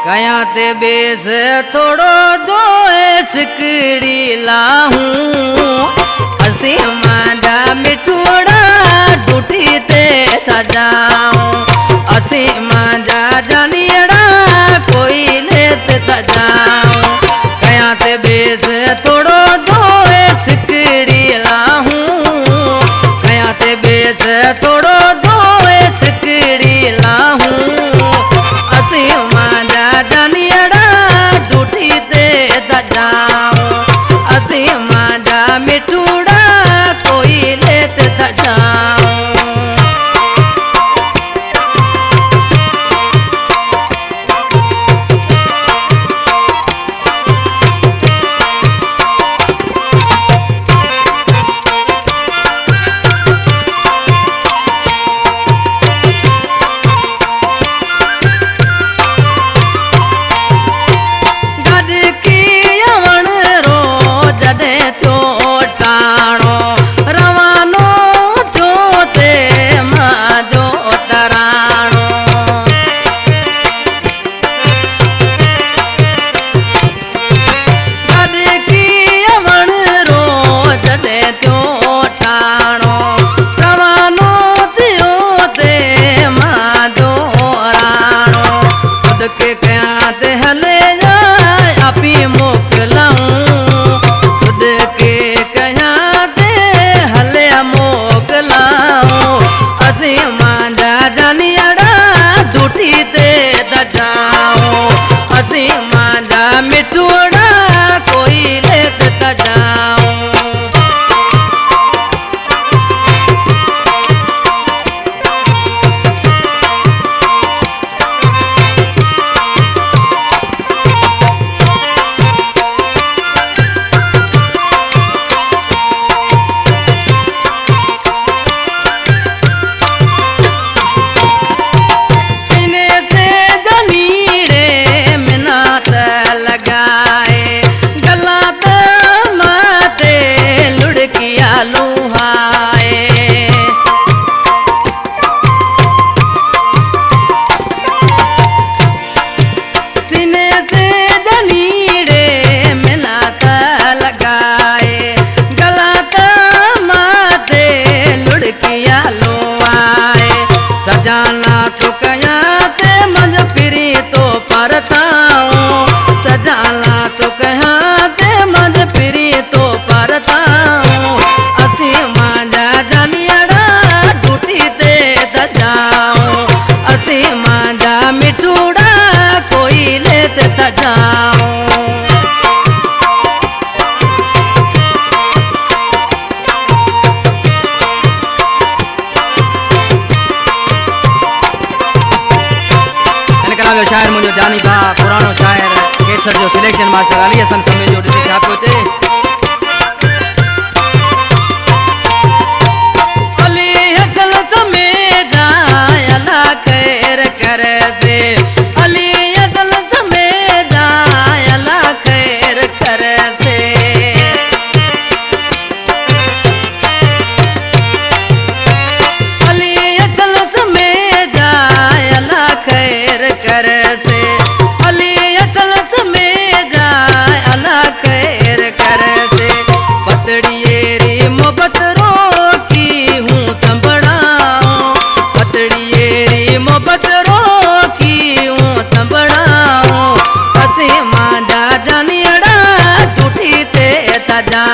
कया ते बेस थोड़ो जो सिकड़ी लाहूं असी मांजा मिठूड़ा टूटी ते तजाऊं असी मांजा जानियड़ा कोई लेते तजाऊं कया ते बेस थोड़ो जो सिकड़ी लाहूं कया ते बेस थोड़ो जो सिकड़ी लाहूं असी मांजा जानियड़ा टूटी ते तजाऊं असी मांजा मिठूड़ा कोई लेते तजाऊं के कया ते हले जाए आपी मोकलाऊं खुद के कया ते हले मोकलाऊं असी मांजा जानियड़ा टूटी ते तजाऊं असी मांजा मिठूड़ा कोई लेते तजाऊं सजाना तो कया ते मज फिरी तो परताऊं सजाना तो कया ते मज फिरी तो परताऊं असी मांजा जानियड़ा टूटी ते तजाऊं असी मांजा मिठूड़ा कोई लेते तजाऊं शायर मुझे जानी भा पुरानो शायर केसर जो सिलेक्शन मास्टर अली हसन समय जो ॾिसी छापियो थे अली हसन समय जायला कैर करे से अली हसन समय जायला कैर करे से अली हसन समय जायला कैर करे से अली असल समय जाए अला कैर करे से पतड़ियेरी मोहब्बत रो की हूँ संभड़ाऊं पतड़ियेरी मोहब्बत रो की हूँ संभड़ाऊं असी मांजा जानियड़ा टूटी ते तजा